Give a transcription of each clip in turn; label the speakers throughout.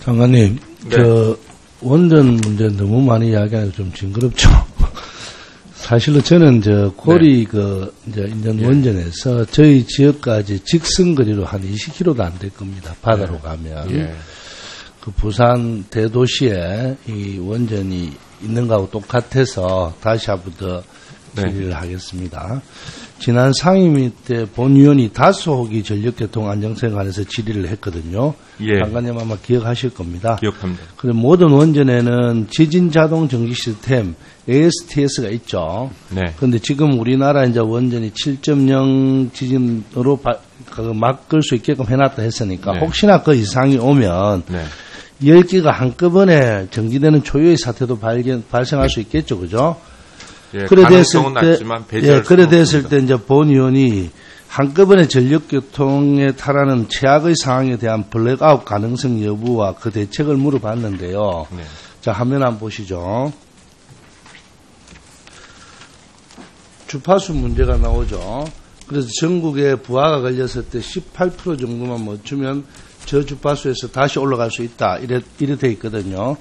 Speaker 1: 장관님,
Speaker 2: 네.
Speaker 1: 원전 문제 너무 많이 이야기하는 좀 징그럽죠. 사실로 저는 고리 이제 인천 원전에서 저희 지역까지 직선거리로 한 20km도 안 될 겁니다. 바다로 가면. 그 부산 대도시에 이 원전이 있는 거하고 똑같아서 다시 한 번 더 질의를 하겠습니다. 지난 상임위 때 본위원이 다소호기 전력교통 안정성에 관해서 질의를 했거든요. 장관님 아마 기억하실 겁니다.
Speaker 2: 기억합니다.
Speaker 1: 그리고 모든 원전에는 지진 자동 정지 시스템 ASTS가 있죠. 그런데 지금 우리나라 이제 원전이 7.0 지진으로 막을 수 있게끔 해놨다 했으니까 혹시나 그 이상이 오면 10기가 한꺼번에 정지되는 초유의 사태도 발생할 수 있겠죠, 그죠? 그래 됐을 때 이제 본위원이 한꺼번에 전력교통에 탈하는 최악의 상황에 대한 블랙아웃 가능성 여부와 그 대책을 물어봤는데요. 자, 화면 한번 보시죠. 주파수 문제가 나오죠. 그래서 전국에 부하가 걸렸을 때 18% 정도만 멈추면 저 주파수에서 다시 올라갈 수 있다. 이래 돼 있거든요.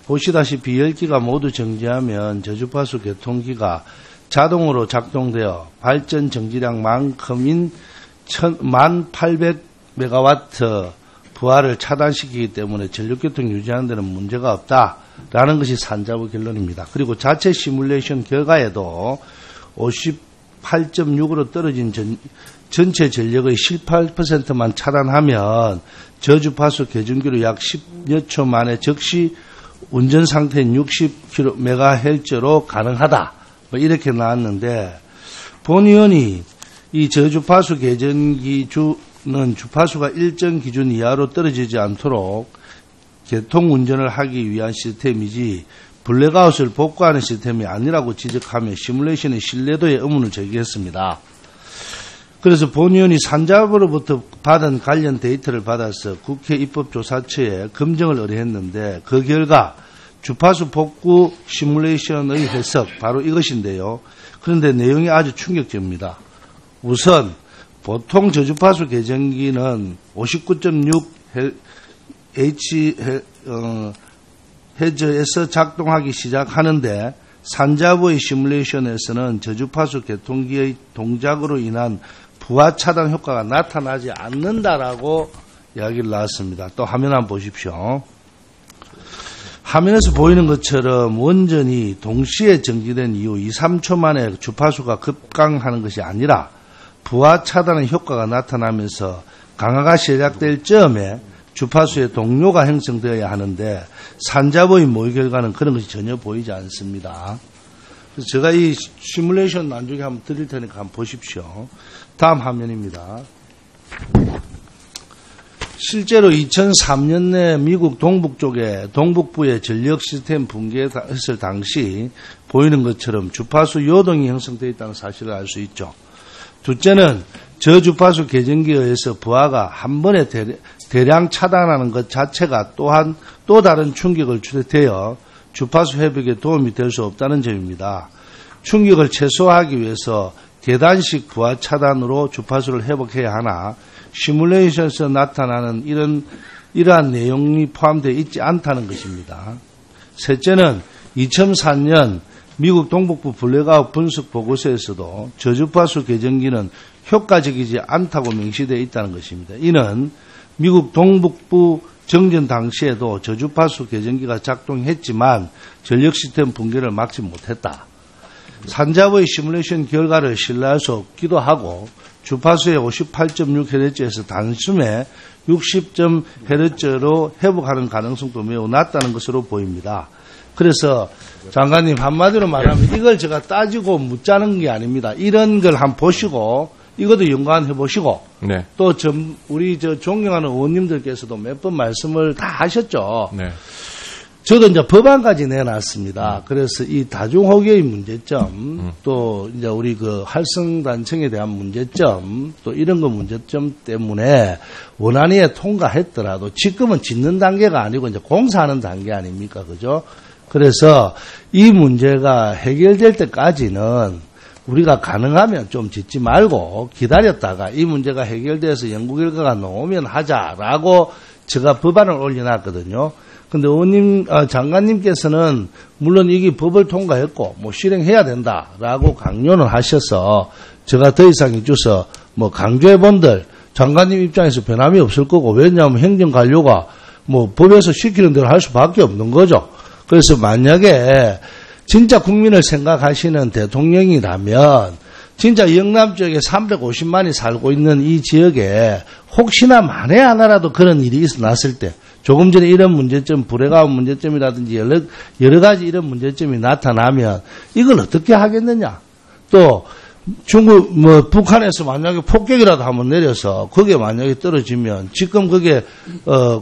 Speaker 1: 보시다시피 10기가 모두 정지하면 저주파수 교통기가 자동으로 작동되어 발전 정지량만큼인 1800메가와트 부하를 차단시키기 때문에 전력교통 유지하는 데는 문제가 없다라는 것이 산자부 결론입니다. 그리고 자체 시뮬레이션 결과에도 58.6으로 떨어진 전체 전력의 18%만 차단하면 저주파수 교정기로 약 10여 초 만에 즉시 운전 상태인 60kMHz로 가능하다. 이렇게 나왔는데 본위원이 이 저주파수 계전기주는 주파수가 일정 기준 이하로 떨어지지 않도록 교통 운전을 하기 위한 시스템이지 블랙아웃을 복구하는 시스템이 아니라고 지적하며 시뮬레이션의 신뢰도에 의문을 제기했습니다. 그래서 본위원이 산자부로부터 받은 관련 데이터를 받아서 국회 입법조사처에 검증을 의뢰했는데 그 결과 주파수 복구 시뮬레이션의 해석 바로 이것인데요. 그런데 내용이 아주 충격적입니다. 우선 보통 저주파수 계정기는 59.6 헤즈에서 작동하기 시작하는데 산자부의 시뮬레이션에서는 저주파수 교통기의 동작으로 인한 부하 차단 효과가 나타나지 않는다라고 이야기를 나왔습니다. 또 화면 한번 보십시오. 화면에서 보이는 것처럼 원전이 동시에 정지된 이후 2, 3초 만에 주파수가 급강하는 것이 아니라 부하 차단의 효과가 나타나면서 강화가 시작될 즈음에 주파수의 동료가 형성되어야 하는데 산자부의 모의 결과는 그런 것이 전혀 보이지 않습니다. 그래서 제가 이 시뮬레이션 나중에 한번 드릴 테니까 한번 보십시오. 다음 화면입니다. 실제로 2003년에 미국 동북부의 전력 시스템 붕괴했을 당시 보이는 것처럼 주파수 요동이 형성되어 있다는 사실을 알 수 있죠. 둘째는 저주파수 계정기에 의해서 부하가 한 번에 대량 차단하는 것 자체가 또한 또 다른 충격을 주되어 주파수 회복에 도움이 될 수 없다는 점입니다. 충격을 최소화하기 위해서 계단식 부하 차단으로 주파수를 회복해야 하나 시뮬레이션에서 나타나는 이러한 내용이 포함되어 있지 않다는 것입니다. 셋째는 2004년 미국 동북부 블랙아웃 분석 보고서에서도 저주파수 계정기는 효과적이지 않다고 명시되어 있다는 것입니다. 이는 미국 동북부 정전 당시에도 저주파수 계정기가 작동했지만 전력 시스템 붕괴를 막지 못했다. 산자부의 시뮬레이션 결과를 신뢰할 수 없기도 하고 주파수의 58.6Hz에서 단숨에 60.Hz로 회복하는 가능성도 매우 낮다는 것으로 보입니다. 그래서 장관님 한마디로 말하면 이걸 제가 따지고 묻자는 게 아닙니다. 이런 걸 한번 보시고 이것도 연관해 보시고 또 우리 존경하는 의원님들께서도 몇 번 말씀을 다 하셨죠. 저도 이제 법안까지 내놨습니다. 그래서 이 다중호기의 문제점, 또 이제 우리 그 활성단층에 대한 문제점, 또 이런 거 문제점 때문에 원안위에 통과했더라도 지금은 짓는 단계가 아니고 이제 공사하는 단계 아닙니까? 그죠? 그래서 이 문제가 해결될 때까지는 우리가 가능하면 좀 짓지 말고 기다렸다가 이 문제가 해결돼서 연구 결과가 나오면 하자라고 제가 법안을 올려놨거든요. 근데 장관님께서는 물론 이게 법을 통과했고 뭐 실행해야 된다라고 강요는 하셔서 제가 더 이상 이줘서 뭐 강조해본들 장관님 입장에서 변함이 없을 거고, 왜냐하면 행정관료가 뭐 법에서 시키는 대로 할 수밖에 없는 거죠. 그래서 만약에 진짜 국민을 생각하시는 대통령이라면 진짜 영남 지역에 350만이 살고 있는 이 지역에 혹시나 만에 하나라도 그런 일이 났을 때, 조금 전에 이런 문제점, 불에 가운 문제점이라든지 여러 가지 이런 문제점이 나타나면 이걸 어떻게 하겠느냐. 또 북한에서 만약에 폭격이라도 한번 내려서 거기에 만약에 떨어지면 지금 그게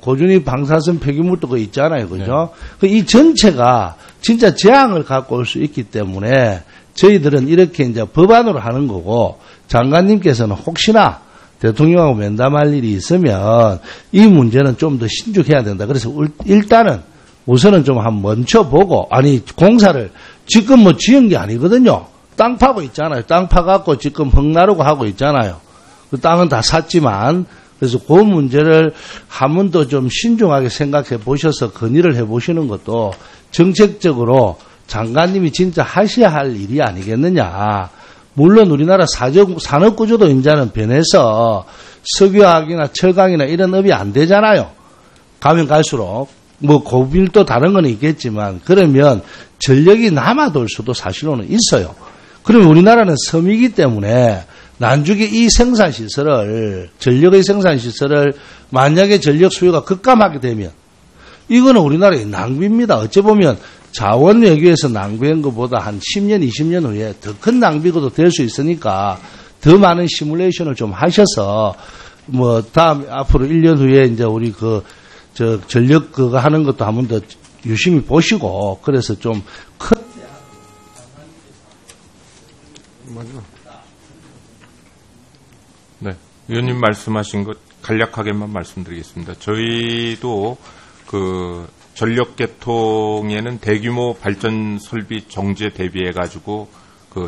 Speaker 1: 고준위 방사선 폐기물도 그 있잖아요, 그죠? 네. 이 전체가 진짜 재앙을 갖고 올 수 있기 때문에 저희들은 이렇게 이제 법안으로 하는 거고, 장관님께서는 혹시나 대통령하고 면담할 일이 있으면 이 문제는 좀 더 신중해야 된다. 그래서 일단은 우선은 좀 한번 멈춰보고, 아니 공사를 지금 뭐 지은 게 아니거든요. 땅 파고 있잖아요. 땅 파갖고 지금 흙나르고 하고 있잖아요. 그 땅은 다 샀지만, 그래서 그 문제를 한 번 더 좀 신중하게 생각해 보셔서 건의를 해 보시는 것도 정책적으로 장관님이 진짜 하셔야 할 일이 아니겠느냐. 물론 우리나라 산업구조도 이제는 변해서 석유화학이나 철강이나 이런 업이 안 되잖아요. 가면 갈수록. 뭐 고밀도 다른 건 있겠지만, 그러면 전력이 남아돌 수도 사실로는 있어요. 그러면 우리나라는 섬이기 때문에 난중에 이 생산시설을, 전력의 생산시설을 만약에 전력 수요가 급감하게 되면 이거는 우리나라의 낭비입니다. 어찌 보면 자원 외교에서 낭비한 것보다 한 10년, 20년 후에 더 큰 낭비도 될 수 있으니까 더 많은 시뮬레이션을 좀 하셔서 뭐 앞으로 1년 후에 이제 우리 전력 그거 하는 것도 한 번 더 유심히 보시고, 그래서 좀 큰.
Speaker 2: 네. 의원님 말씀하신 것 간략하게만 말씀드리겠습니다. 저희도 전력 개통에는 대규모 발전 설비 정지에 대비해 가지고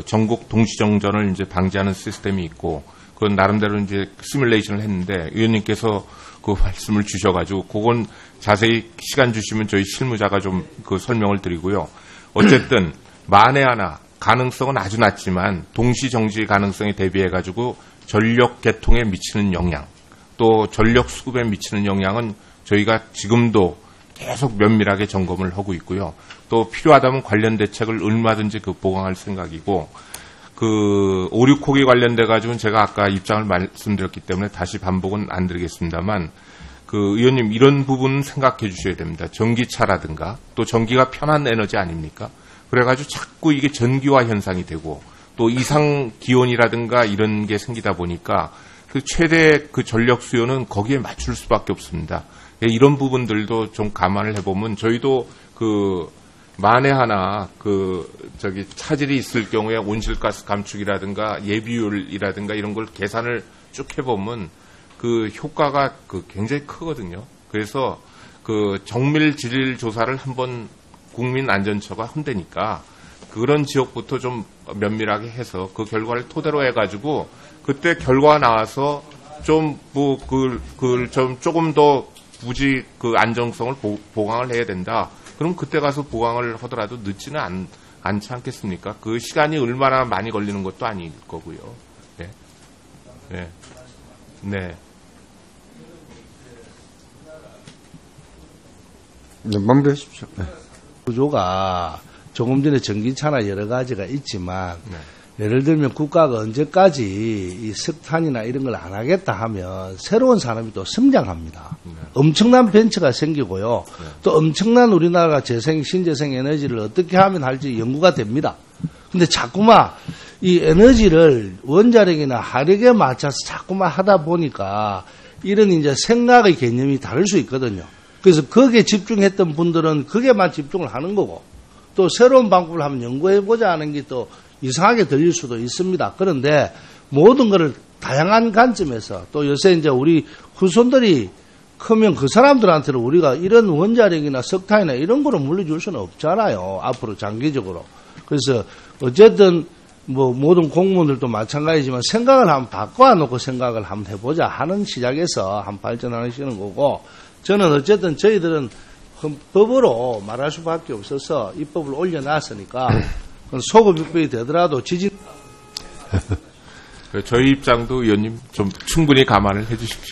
Speaker 2: 전국 동시 정전을 이제 방지하는 시스템이 있고, 그건 나름대로 이제 시뮬레이션을 했는데, 의원님께서 그 말씀을 주셔가지고 그건 자세히 시간 주시면 저희 실무자가 좀 설명을 드리고요. 어쨌든 만에 하나 가능성은 아주 낮지만 동시 정지 가능성에 대비해 가지고 전력 개통에 미치는 영향, 또 전력 수급에 미치는 영향은 저희가 지금도 계속 면밀하게 점검을 하고 있고요. 또 필요하다면 관련 대책을 얼마든지 보강할 생각이고, 56호기 관련돼 가지고는 제가 아까 입장을 말씀드렸기 때문에 다시 반복은 안 드리겠습니다만, 의원님 이런 부분 생각해 주셔야 됩니다. 전기차라든가 또 전기가 편한 에너지 아닙니까? 그래가지고 자꾸 이게 전기화 현상이 되고, 또 이상 기온이라든가 이런 게 생기다 보니까 최대 전력 수요는 거기에 맞출 수밖에 없습니다. 이런 부분들도 좀 감안을 해보면 저희도 만에 하나 차질이 있을 경우에 온실가스 감축이라든가 예비율이라든가 이런 걸 계산을 쭉 해보면 효과가 굉장히 크거든요. 그래서 정밀 질일 조사를 한번 국민안전처가 한다니까 그런 지역부터 좀 면밀하게 해서 그 결과를 토대로 해가지고 그때 결과가 나와서 좀 조금 더 굳이 안정성을 보강을 해야 된다. 그럼 그때 가서 보강을 하더라도 늦지는 않지 않겠습니까? 그 시간이 얼마나 많이 걸리는 것도 아닐 거고요. 네. 네. 네.
Speaker 3: 네, 마무리하십시오. 네.
Speaker 1: 구조가 조금 전에 전기차나 여러 가지가 있지만, 예를 들면 국가가 언제까지 이 석탄이나 이런 걸 안 하겠다 하면 새로운 산업이 또 성장합니다. 엄청난 벤처가 생기고요. 또 엄청난 우리나라가 신재생 에너지를 어떻게 하면 할지 연구가 됩니다. 근데 자꾸만 이 에너지를 원자력이나 화력에 맞춰서 자꾸만 하다 보니까 이런 이제 생각의 개념이 다를 수 있거든요. 그래서 거기에 집중했던 분들은 거기에만 집중을 하는 거고, 또 새로운 방법을 한번 연구해보자 하는 게 또 이상하게 들릴 수도 있습니다. 그런데 모든 것을 다양한 관점에서, 또 요새 이제 우리 후손들이 크면 그 사람들한테는 우리가 이런 원자력이나 석탄이나 이런 거를 물려줄 수는 없잖아요. 앞으로 장기적으로. 그래서 어쨌든 모든 공무원들도 마찬가지지만 생각을 한번 바꿔놓고 생각을 한번 해보자 하는 시작에서 한번 발전하시는 거고, 저는 어쨌든 저희들은 법으로 말할 수밖에 없어서 입법을 올려놨으니까 소급 입법이 되더라도 지진
Speaker 2: 저희 입장도 의원님 좀 충분히 감안을 해 주십시오.